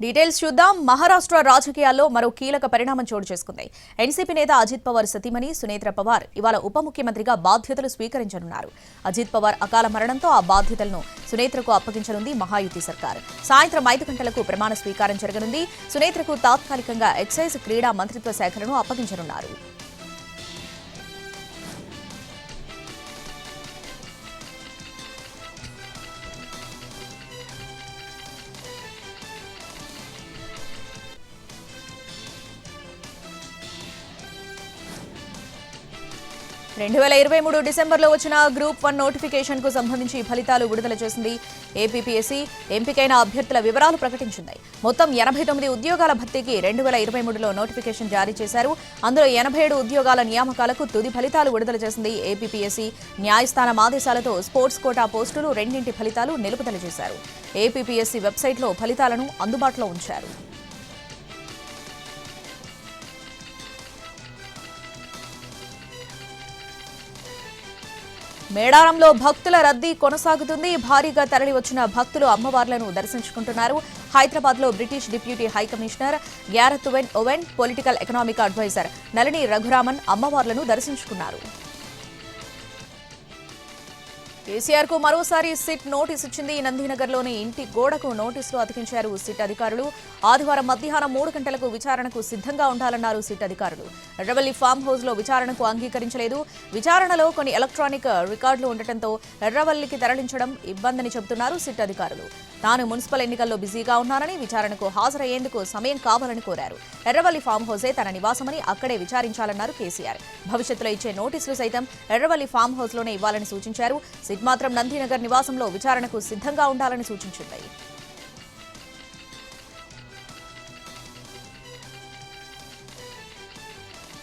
Details చూద్దాం. మహారాష్ట్ర రాజకీయాల్లో మరో కీలక పరిణామం చోటు చేసుకుంది. ఎన్సీపీ నేత అజిత్ పవార్ సతీమణి సునేత్ర పవార్ ఇవాళ ఉప ముఖ్యమంత్రిగా బాధ్యతలు స్వీకరించనున్నారు. అజిత్ పవార్ అకాల మరణంతో ఆ బాధ్యతలను సునేత్రకు అప్పగించనుంది మహాయుతి సర్కార్. సాయంత్రం 5 గంటలకు ప్రమాణ స్వీకారం జరగనుంది. సునేత్రకు తాత్కాలికంగా ఎక్సైజ్, క్రీడా మంత్రిత్వ శాఖలను అప్పగించనున్నారు. డిసెంబర్లో వచ్చిన గ్రూప్ 1 నోటిఫికేషన్ కు సంబంధించి ఫలితాలు విడుదల చేసింది. ఏపీపీఎస్సీ ఎంపికైన అభ్యర్థుల వివరాలు ప్రకటించింది. మొత్తం 89 ఉద్యోగాల భర్తీకి 2023లో నోటిఫికేషన్ జారీ చేశారు. అందులో 87 ఉద్యోగాల నియామకాలకు తుది ఫలితాలు విడుదల చేసింది. ఏపీపీఎస్సీ న్యాయస్థానం ఆదేశాలతో స్పోర్ట్స్ కోటా పోస్టులు రెండింటి ఫలితాలు నిలుపుదల చేశారు. ఏపీపీఎస్సీ వెబ్సైట్లో ఫలితాలను అందుబాటులో ఉంచారు. మేడారంలో భక్తుల రద్దీ కొనసాగుతుంది. భారీగా తరలివచ్చిన భక్తులు అమ్మవార్లను దర్శించుకుంటున్నారు. హైదరాబాద్లో British deputy high commissioner Gareth Owen, political economic adviser Nalini Raghuraman అమ్మవార్లను దర్శించుకున్నారు. కేసీఆర్ కు మరోసారి సిట్ నోటీస్ ఇచ్చింది. నందినగర్లోని ఇంటి గోడకు నోటీసులు అతికించారు సిట్ అధికారులు. ఆదివారం మధ్యాహ్నం 3 గంటలకు విచారణకు సిద్ధంగా ఉండాలన్నారు సిట్ అధికారులు. ఎర్రవల్లి ఫామ్ హౌస్ లో విచారణకు అంగీకరించలేదు. విచారణలో కొన్ని ఎలక్ట్రానిక్ రికార్డులు ఉండటంతో ఎర్రవల్లికి తరలించడం ఇబ్బందని చెబుతున్నారు సిట్ అధికారులు. తాను మున్సిపల్ ఎన్నికల్లో బిజీగా ఉన్నానని, విచారణకు హాజరయ్యేందుకు సమయం కావాలని కోరారు. ఎర్రవల్లి ఫామ్ హౌసే తన నివాసమని, అక్కడే విచారించాలన్నారు కేసీఆర్. భవిష్యత్తులో ఇచ్చే నోటీసులు సైతం ఎర్రవల్లి ఫామ్ హౌస్ లోనే ఇవ్వాలని సూచించారు. సిట్ మాత్రం నందినగర్ నివాసంలో విచారణకు సిద్ధంగా ఉండాలని సూచించింది.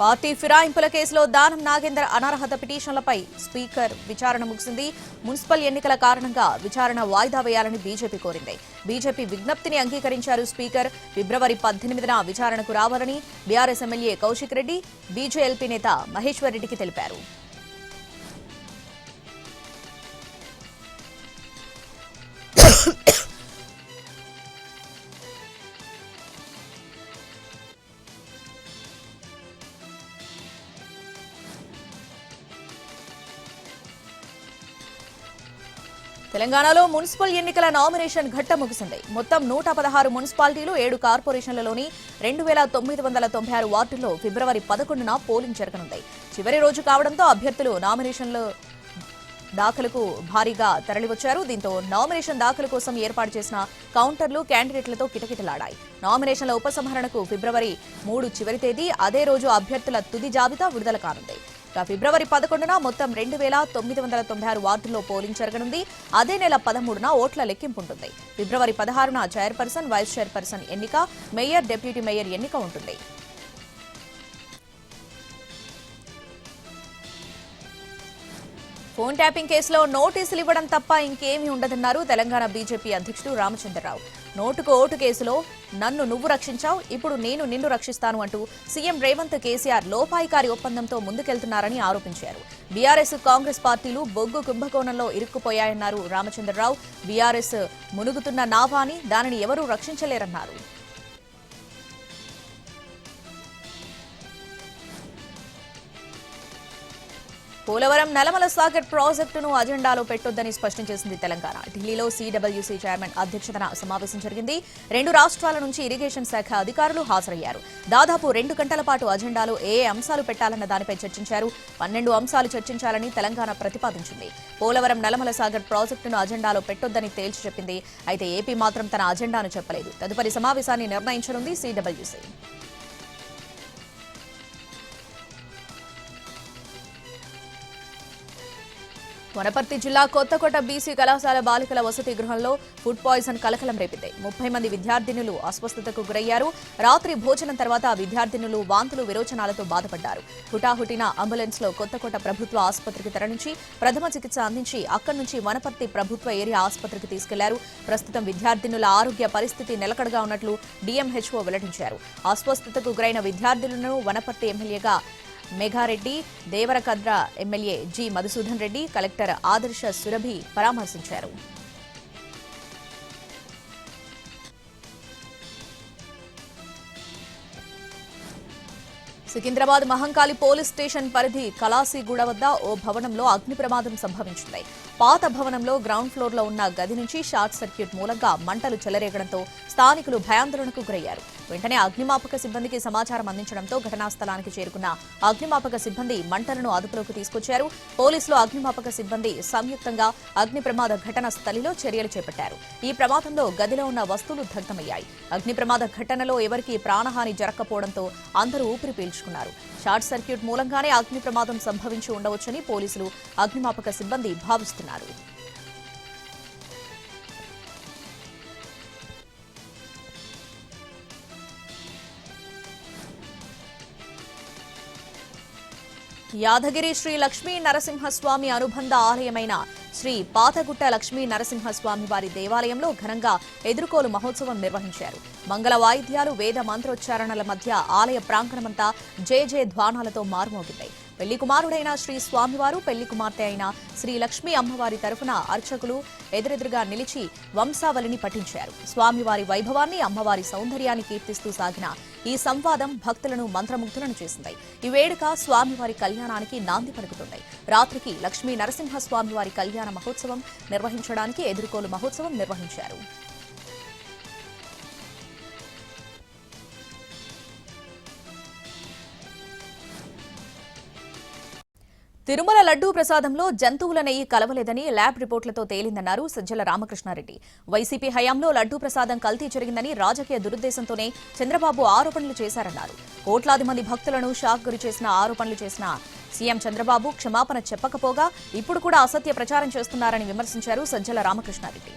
పార్టీ ఫిరాయింపుల కేసులో దానం నాగేందర్ అనర్హత పిటిషన్లపై స్పీకర్ విచారణ ముగిసింది. మున్సిపల్ ఎన్నికల కారణంగా విచారణ వాయిదా వేయాలని బీజేపీ కోరింది. బీజేపీ విజ్ఞప్తిని అంగీకరించారు స్పీకర్. ఫిబ్రవరి 18న విచారణకు రావాలని BRS MLA Kaushik Reddy, BJLP నేత మహేశ్వర్ రెడ్డికి తెలిపారు. తెలంగాణలో మున్సిపల్ ఎన్నికల నామినేషన్ ఘట్టం ముగిసింది. మొత్తం 116 మున్సిపాలిటీలు, 7 కార్పొరేషన్లలోని 2996 వార్డుల్లో ఫిబ్రవరి 11న పోలింగ్ జరగనుంది. చివరి రోజు కావడంతో అభ్యర్థులు నామినేషన్లు దాఖలుకు భారీగా తరలివచ్చారు. దీంతో నామినేషన్ దాఖలు కోసం ఏర్పాటు చేసిన కౌంటర్లు క్యాండిడేట్లతో కిటకిటలాడాయి. నామినేషన్ల ఉపసంహరణకు ఫిబ్రవరి 3 చివరి తేదీ. అదే రోజు అభ్యర్థుల తుది జాబితా విడుదల కానుంది. ఫిబ్రవరి 11న మొత్తం 2996 వార్డుల్లో పోలింగ్ జరగనుంది. అదే నెల 13న ఓట్ల లెక్కింపు ఉంటుంది. ఫిబ్రవరి 16న చైర్పర్సన్, వైస్ చైర్పర్సన్ ఎన్నిక, మేయర్, డిప్యూటీ మేయర్ ఎన్నిక ఉంటుంది. ఫోన్ ట్యాపింగ్ కేసులో నోటీసులు ఇవ్వడం తప్ప ఇంకేమీ ఉండదన్నారు తెలంగాణ బీజేపీ అధ్యక్షుడు రామచంద్రరావు. నోటుకు ఓటు కేసులో నన్ను నువ్వు రక్షించావు, ఇప్పుడు నేను నిన్ను రక్షిస్తాను అంటూ సీఎం రేవంత్, కేసీఆర్ లోపాయికారి ఒప్పందంతో ముందుకెళ్తున్నారని ఆరోపించారు. బీఆర్ఎస్, కాంగ్రెస్ పార్టీలు బొగ్గు కుంభకోణంలో ఇరుక్కుపోయాయన్నారు రామచంద్రరావు. బీఆర్ఎస్ మునుగుతున్న నావాని, దానిని ఎవరూ రక్షించలేరన్నారు. పోలవరం నల్లమల సాగర్ ప్రాజెక్టును అజెండాలో పెట్టొద్దని స్పష్టం చేసింది తెలంగాణ. ఢిల్లీలో సీడబ్ల్యూసీ చైర్మన్ అధ్యక్షతన సమావేశం జరిగింది. 2 రాష్ట్రాల నుంచి ఇరిగేషన్ శాఖ అధికారులు హాజరయ్యారు. దాదాపు 2 గంటల పాటు అజెండాలో ఏ అంశాలు పెట్టాలన్న దానిపై చర్చించారు. 12 అంశాలు చర్చించాలని తెలంగాణ ప్రతిపాదించింది. పోలవరం నల్లమల సాగర్ ప్రాజెక్టును అజెండాలో పెట్టొద్దని తేల్చి చెప్పింది. అయితే ఏపీ మాత్రం తన అజెండాను చెప్పలేదు. తదుపరి సమావేశాన్ని నిర్ణయించనుంది సీడబ్ల్యూసీ. వనపర్తి జిల్లా కొత్తకోట బీసీ కళాశాల బాలికల వసతి గృహంలో ఫుడ్ పాయిజన్ కలకలం రేపింది. 30 మంది విద్యార్థినులు అస్వస్థతకు గురయ్యారు. రాత్రి భోజనం తర్వాత విద్యార్థినులు వాంతులు, విరోచనాలతో బాధపడ్డారు. హుటాహుటిన అంబులెన్స్ లో కొత్తకోట ప్రభుత్వ ఆసుపత్రికి తరలించి ప్రథమ చికిత్స అందించి అక్కడి నుంచి వనపర్తి ప్రభుత్వ ఏరియా ఆసుపత్రికి తీసుకెళ్లారు. ప్రస్తుతం విద్యార్థినుల ఆరోగ్య పరిస్థితి నిలకడగా ఉన్నట్లు డీఎంహెచ్ఓ వెల్లడించారు. అస్వస్థతకు గురైన విద్యార్థులను వనపర్తి ఎమ్మెల్యేగా Megha Reddy, Devarakadra MLA G Madhusudan Reddy, collector ఆదర్శ సురభి పరామర్శించారు. సికింద్రాబాద్ మహంకాళి పోలీస్ స్టేషన్ పరిధి కలాసిగూడ వద్ద ఓ భవనంలో అగ్ని ప్రమాదం సంభవించింది. పాత భవనంలో గ్రౌండ్ ఫ్లోర్ లో ఉన్న గది నుంచి షార్ట్ సర్క్యూట్ మూలంగా మంటలు చెలరేగడంతో స్థానికులు భయాందోళనకు గురయ్యారు. వెంటనే అగ్నిమాపక సిబ్బందికి సమాచారం అందించడంతో ఘటనా స్థలానికి చేరుకున్న అగ్నిమాపక సిబ్బంది మంటలను అదుపులోకి తీసుకొచ్చారు. పోలీసులు అగ్నిమాపక సిబ్బంది సంయుక్తంగా అగ్ని ప్రమాద ఘటన స్థలిలో చర్యలు చేపట్టారు. ఈ ప్రమాదంలో గదిలో ఉన్న వస్తువులు దగ్ధమయ్యాయి. అగ్ని ప్రమాద ఘటనలో ఎవరికీ ప్రాణహాని జరగకపోవడంతో అందరూ ఊపిరి పీల్చుకున్నారు. షార్ట్ సర్క్యూట్ మూలంగానే అగ్ని ప్రమాదం సంభవించి ఉండవచ్చని పోలీసులు అగ్నిమాపక సిబ్బంది భావిస్తున్నారు. యాదగిరి శ్రీ లక్ష్మీ నరసింహస్వామి అనుబంధ ఆలయమైన శ్రీ పాతగుట్ట లక్ష్మీ నరసింహస్వామి వారి దేవాలయంలో ఘనంగా ఎదుర్కోలు మహోత్సవం నిర్వహించారు. మంగళ వాయిద్యాలు, వేద మంత్రోచ్చారణల మధ్య ఆలయ ప్రాంగణమంతా జయ జయ ధ్వానాలతో మారుమోగింది. పెళ్లి కుమారుడైన శ్రీ స్వామివారు, పెళ్లి కుమార్తె అయిన శ్రీ లక్ష్మీ అమ్మవారి తరఫున అర్చకులు ఎదురెదురుగా నిలిచి వంశావళిని పఠించారు. స్వామివారి వైభవాన్ని, అమ్మవారి సౌందర్యాన్ని కీర్తిస్తూ సాగిన ఈ సంవాదం భక్తులను మంత్రముగ్ధులను చేసింది. ఈ వేడుక స్వామివారి కళ్యాణానికి నాంది పలుకుతుంది. రాత్రికి లక్ష్మీ నరసింహస్వామివారి కళ్యాణ మహోత్సవం నిర్వహించడానికి ఎదుర్కోలు మహోత్సవం నిర్వహించారు. తిరుమల లడ్డూ ప్రసాదంలో జంతువుల నెయ్యి కలవలేదని ల్యాబ్ రిపోర్టులతో తేలిందన్నారు సజ్జల రామకృష్ణారెడ్డి. వైసీపీ హయాంలో లడ్డూ ప్రసాదం కల్తీ జరిగిందని రాజకీయ దురుద్దేశంతోనే చంద్రబాబు ఆరోపణలు చేశారన్నారు. కోట్లాది మంది భక్తులను షాక్ గురి చేసిన ఆరోపణలు చేసిన సీఎం చంద్రబాబు క్షమాపణ చెప్పకపోగా ఇప్పుడు కూడా అసత్య ప్రచారం చేస్తున్నారని విమర్శించారు సజ్జల రామకృష్ణారెడ్డి.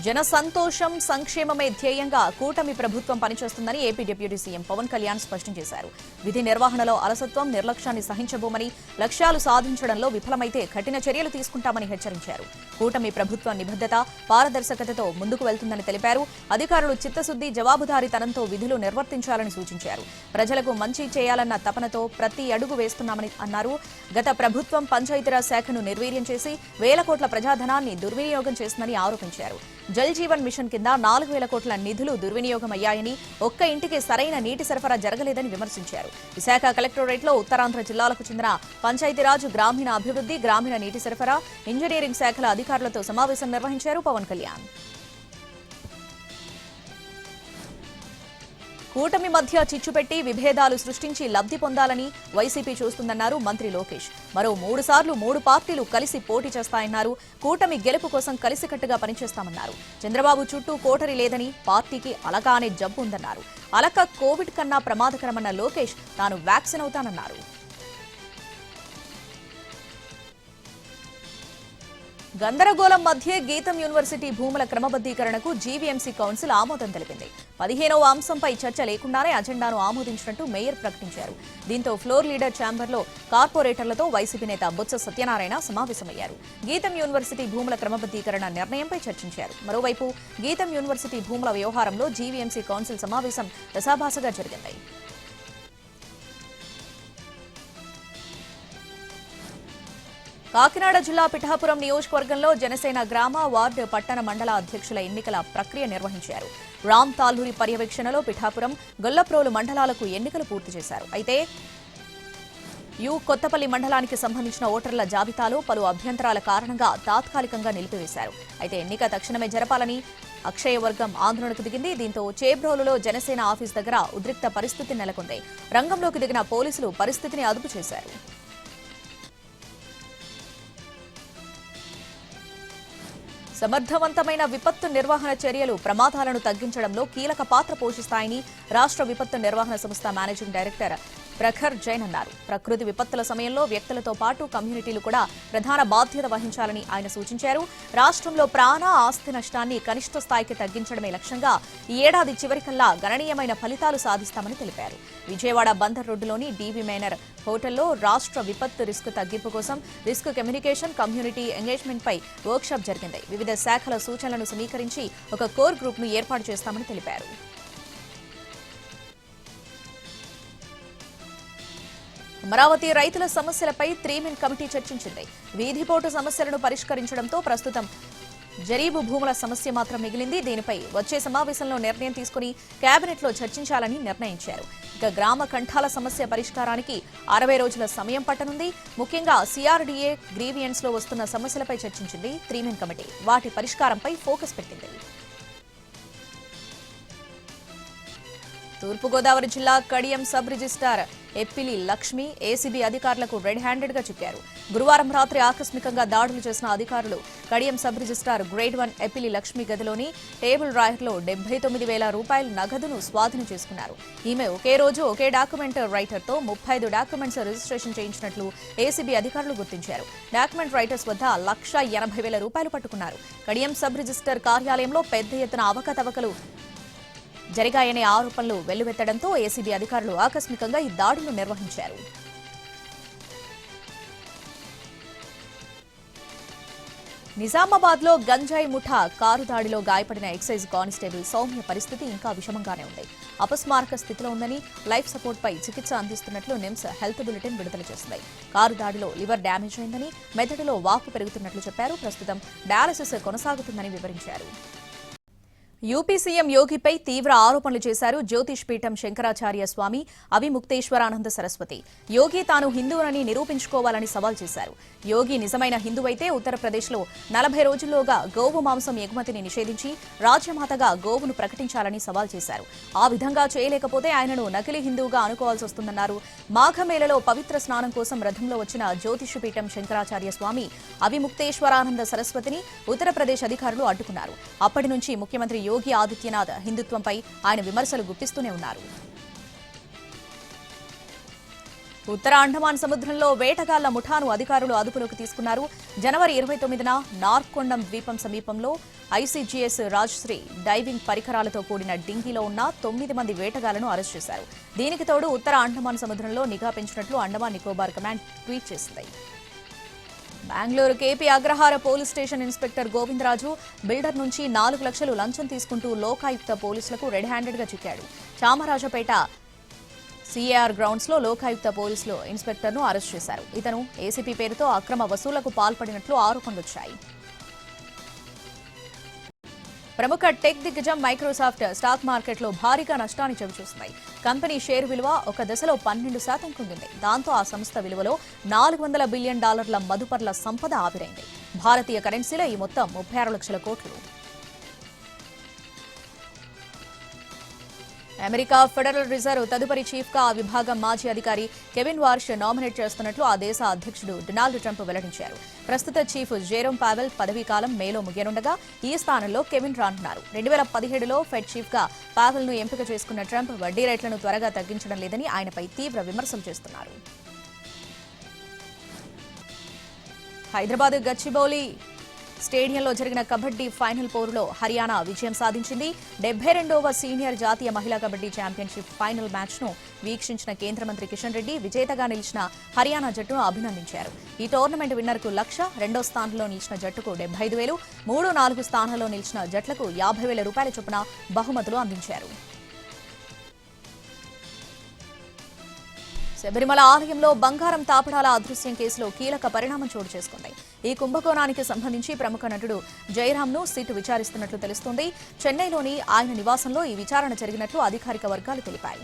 జన సంతోషం, సంక్షేమమే ధ్యేయంగా కూటమి ప్రభుత్వం పనిచేస్తుందని AP deputy CM Pawan Kalyan స్పష్టం చేశారు. విధి నిర్వహణలో అలసత్వం, నిర్లక్ష్యాన్ని సహించబోమని, లక్ష్యాలు సాధించడంలో విఫలమైతే కఠిన చర్యలు తీసుకుంటామని హెచ్చరించారు. కూటమి ప్రభుత్వ నిబద్ధత, పారదర్శకతతో ముందుకు వెళ్తుందని తెలిపారు. అధికారులు చిత్తశుద్ది, జవాబుదారీతనంతో విధులు నిర్వర్తించాలని సూచించారు. ప్రజలకు మంచి చేయాలన్న తపనతో ప్రతి అడుగు వేస్తున్నామని అన్నారు. గత ప్రభుత్వం పంచాయతీరాజ్ శాఖను నిర్వీర్యం చేసి వేల కోట్ల ప్రజాధనాన్ని దుర్వినియోగం చేసిందని ఆరోపించారు. జల్ జీవన్ మిషన్ కింద 4,000 కోట్ల నిధులు దుర్వినియోగం అయ్యాయని, ఒక్క ఇంటికి సరైన నీటి సరఫరా జరగలేదని విమర్శించారు. విశాఖ కలెక్టరేట్లో ఉత్తరాంధ్ర జిల్లాలకు చెందిన పంచాయతీరాజ్, గ్రామీణ అభివృద్ధి, గ్రామీణ నీటి సరఫరా, ఇంజనీరింగ్ శాఖల అధికారులతో సమావేశం నిర్వహించారు పవన్ కళ్యాణ్. కూటమి మధ్య చిచ్చుపెట్టి విభేదాలు సృష్టించి లబ్ధి పొందాలని వైసీపీ చూస్తుందన్నారు మంత్రి లోకేష్. మరో 3 సార్లు 3 పార్టీలు కలిసి పోటీ చేస్తాయన్నారు. కూటమి గెలుపు కోసం కలిసికట్టుగా పనిచేస్తామన్నారు. చంద్రబాబు చుట్టూ కోటరి లేదని, పార్టీకి అలక అనే జబ్బు ఉందన్నారు. అలక కోవిడ్ కన్నా ప్రమాదకరమన్న లోకేష్ తాను వ్యాక్సిన్ అవుతానన్నారు. గందరగోళం మధ్య గీతం యూనివర్సిటీ భూముల క్రమబద్దీకరణకు జీవీఎంసీ కౌన్సిల్ ఆమోదం తెలిపింది. 15వ అంశంపై చర్చ లేకుండానే అజెండాను ఆమోదించినట్టు మేయర్ ప్రకటించారు. దీంతో ఫ్లోర్ లీడర్ ఛాంబర్లో కార్పొరేటర్లతో వైసీపీ నేత బొత్స సత్యనారాయణ సమావేశమయ్యారు. గీతం యూనివర్సిటీ భూముల క్రమబద్దీకరణ నిర్ణయంపై చర్చించారు. మరోవైపు గీతం యూనివర్సిటీ భూముల వ్యవహారంలో జీవీఎంసీ కౌన్సిల్ సమావేశం రసాభాసగా జరిగింది. కాకినాడ జిల్లా పిఠాపురం నియోజకవర్గంలో జనసేన గ్రామ, వార్డు, పట్టణ, మండల అధ్యక్షుల ఎన్నికల ప్రక్రియ నిర్వహించారు. రామ్ తాల్లూరి పర్యవేక్షణలో పిఠాపురం, గొల్లప్రోలు మండలాలకు ఎన్నికలు పూర్తి చేశారు. అయితే కొత్తపల్లి మండలానికి సంబంధించిన ఓటర్ల జాబితాలో పలు అభ్యంతరాల కారణంగా తాత్కాలికంగా నిలిపివేశారు. అయితే ఎన్నిక తక్షణమే జరపాలని అక్షయ వర్గం ఆందోళనకు దిగింది. దీంతో చేబ్రోలులో జనసేన ఆఫీస్ దగ్గర ఉద్రిక్త పరిస్థితి నెలకొంది. రంగంలోకి దిగిన పోలీసులు పరిస్థితిని అదుపు చేశారు. సమర్థవంతమైన విపత్తు నిర్వహణ చర్యలు ప్రమాదాలను తగ్గించడంలో కీలక పాత్ర పోషిస్తాయని రాష్ట్ర విపత్తు నిర్వహణ సంస్థ మేనేజింగ్ డైరెక్టర్ ప్రఖర్ జైన్ అన్నారు. ప్రకృతి విపత్తుల సమయంలో వ్యక్తులతో పాటు కమ్యూనిటీలు కూడా ప్రధాన బాధ్యత వహించాలని ఆయన సూచించారు. రాష్ట్రంలో ప్రాణ, ఆస్తి నష్టాన్ని కనిష్ట స్థాయికి తగ్గించడమే లక్ష్యంగా ఈ ఏడాది చివరికల్లా గణనీయమైన ఫలితాలు సాధిస్తామని తెలిపారు. విజయవాడ బందర్ రోడ్డులోని డీవీ మేనర్ హోటల్లో రాష్ట్ర విపత్తు రిస్క్ తగ్గింపు కోసం రిస్క్ కమ్యూనికేషన్, కమ్యూనిటీ ఎంగేజ్మెంట్ పై వర్క్షాప్ జరిగింది. వివిధ శాఖల సూచనలను సమీకరించి ఒక కోర్ గ్రూప్ ను ఏర్పాటు చేస్తామని తెలిపారు. అమరావతి రైతుల సమస్యలపై 3 మెన్ కమిటీ చర్చించింది. వీధిపోటు సమస్యలను పరిష్కరించడంతో ప్రస్తుతం జరీబు భూముల సమస్య మాత్రం మిగిలింది. దీనిపై వచ్చే సమావేశంలో నిర్ణయం తీసుకుని కేబినెట్లో చర్చించాలని నిర్ణయించారు. ఇక గ్రామ కంఠాల సమస్య పరిష్కారానికి 60 రోజుల సమయం పట్టనుంది. ముఖ్యంగా సిఆర్డీఏ గ్రీవియన్స్ లో వస్తున్న సమస్యలపై చర్చించింది 3 కమిటీ. వాటి పరిష్కారంపై ఫోకస్ పెట్టింది. తూర్పుగోదావరి జిల్లా Kadiyam sub registrar Eppili Lakshmi ACB అధికారులకు రెడ్ హ్యాండెడ్ గా చిక్కారు. గురువారం రాత్రి ఆకస్మికంగా దాడులు చేసిన అధికారులు Kadiyam sub registrar grade 1 Eppili Lakshmi గదిలోని టేబుల్ డ్రాయర్లో 79,000 రూపాయల నగదును స్వాధీనం చేసుకున్నారు. ఈమె ఒకే రోజు ఒకే డాక్యుమెంట్ రైటర్తో 35 డాక్యుమెంట్స్ రిజిస్ట్రేషన్ చేయించినట్లు ఏసీబీ అధికారులు గుర్తించారు. డాక్యుమెంట్ రైటర్స్ వద్ద 1,80,000 రూపాయలు పట్టుకున్నారు. కడియం సబ్ రిజిస్ట్రార్ కార్యాలయంలో పెద్ద ఎత్తున అవకతవకలు జరిగాయనే ఆరోపణలు వెల్లువెత్తడంతో ఏసీబీ అధికారులు ఆకస్మికంగా ఈ దాడులు నిర్వహించారు. నిజామాబాద్ లో గంజాయి ముఠా కారు దాడిలో గాయపడిన ఎక్సైజ్ కానిస్టేబుల్ సౌమ్య పరిస్థితి ఇంకా విషమంగానే ఉంది. అపస్మారక స్థితిలో ఉందని, లైఫ్ సపోర్ట్ పై చికిత్స అందిస్తున్నట్లు నిమ్స్ హెల్త్ బులెటిన్ విడుదల చేసింది. కారు దాడిలో లివర్ డ్యామేజ్ అయిందని, మెదడులో వాపు పెరుగుతున్నట్లు చెప్పారు. ప్రస్తుతం డయాలసిస్ కొనసాగుతుందని వివరించారు. యూపీ సీఎం యోగిపై తీవ్ర ఆరోపణలు చేశారు జ్యోతిష్ పీఠం శంకరాచార్య స్వామి అవిముక్తేశ్వరానంద సరస్వతి. యోగి తాను హిందువునని నిరూపించుకోవాలని సవాల్ చేశారు. యోగి నిజమైన హిందువైతే ఉత్తరప్రదేశ్లో 40 రోజుల్లోగా గోవు మాంసం ఎగుమతిని నిషేధించి రాజ్యమాతగా గోవును ప్రకటించాలని సవాల్ చేశారు. ఆ విధంగా చేయలేకపోతే ఆయనను నకిలీ హిందువుగా అనుకోవాల్సి వస్తుందన్నారు. మాఘమేళలో పవిత్ర స్నానం కోసం రథంలో వచ్చిన జ్యోతిష్ పీఠం శంకరాచార్య స్వామి అవిముక్తేశ్వరానంద సరస్వతిని ఉత్తరప్రదేశ్ అధికారులు అడ్డుకున్నారు. అప్పటి నుంచి ముఖ్యమంత్రి యోగి ఆదిత్యనాథ్ హిందుత్వంపై ఆయన విమర్శలు గుప్పిస్తూనే ఉన్నారు. ఉత్తర అండమాన్ సముద్రంలో వేటగాళ్ల ముఠాను అధికారులు అదుపులోకి తీసుకున్నారు. జనవరి 29న నార్కొండం ద్వీపం సమీపంలో ఐసీజీఎస్ రాజ్శ్రీ డైవింగ్ పరికరాలతో కూడిన డింగీలో ఉన్న 9 మంది వేటగాళ్లను అరెస్ట్ చేశారు. దీనికి తోడు ఉత్తర అండమాన్ సముద్రంలో నిఘా పెంచినట్లు అండమాన్ నికోబార్ కమాండ్ ట్వీట్ చేసింది. Bengaluru KP Agrahara police station inspector Govindaraju builder నుంచి 4 లక్షలు లంచం తీసుకుంటూ లోకాయుక్త పోలీసులకు రెడ్ హ్యాండెడ్ గా చిక్కాడు. చామరాజపేట సిఏఆర్ గ్రౌండ్స్ లో లోకాయుక్త పోలీసులు ఇన్స్పెక్టర్ను అరెస్ట్ చేశారు. ఇతను ఏసీపీ పేరుతో అక్రమ వసూళ్లకు పాల్పడినట్లు ఆరోపణలొచ్చాయి. ప్రముఖ టెక్ దిగ్గజం మైక్రోసాఫ్ట్ స్టాక్ మార్కెట్లో భారీగా నష్టాన్ని చవిచూసింది. కంపెనీ షేరు విలువ ఒక దశలో 12% కుంగింది. దాంతో ఆ సంస్థ విలువలో $400 బిలియన్ మదుపర్ల సంపద ఆవిరైంది. భారతీయ కరెన్సీలో ఈ మొత్తం 36 లక్షల కోట్లు. అమెరికా ఫెడరల్ రిజర్వ్ తదుపరి చీఫ్ గా ఆ విభాగం మాజీ అధికారి కెవిన్ వార్ష్ నామినేట్ చేస్తున్నట్లు ఆ దేశ అధ్యక్షుడు డొనాల్డ్ ట్రంప్ వెల్లడించారు. ప్రస్తుత చీఫ్ జెరోమ్ పావెల్ పదవీకాలం మేలో ముగియనుండగా ఈ స్థానంలో కెవిన్ రానున్నారు. 2017లో ఫెడ్ చీఫ్ గా పావెల్ ను ఎంపిక చేసుకున్న ట్రంప్ వడ్డీ రేట్లను త్వరగా తగ్గించడం లేదని ఆయనపై తీవ్ర విమర్శలు చేస్తున్నారు. హైదరాబాద్ గచ్చిబౌలి స్టేడియంలో జరిగిన కబడ్డీ ఫైనల్ పోరులో హర్యానా విజయం సాధించింది. 72వ సీనియర్ జాతీయ మహిళా కబడ్డీ ఛాంపియన్షిప్ ఫైనల్ మ్యాచ్ను వీక్షించిన కేంద్ర మంత్రి కిషన్ రెడ్డి విజేతగా నిలిచిన హర్యానా జట్టును అభినందించారు. ఈ టోర్నమెంట్ విన్నర్కు 1,00,000, రెండో స్థానంలో నిలిచిన జట్టుకు 75,000, 3, 4 స్థానాల్లో నిలిచిన జట్లకు 50,000 రూపాయల చొప్పున బహుమతులు అందించారు. శబరిమల ఆలయంలో బంగారం తాపడాల అదృశ్యం కేసులో కీలక పరిణామం చోటు చేసుకుంది. ఈ కుంభకోణానికి సంబంధించి ప్రముఖ నటుడు జయరాంను సిట్ విచారిస్తున్నట్లు తెలుస్తోంది. చెన్నైలోని ఆయన నివాసంలో ఈ విచారణ జరిగినట్లు అధికారిక వర్గాలు తెలిపాయి.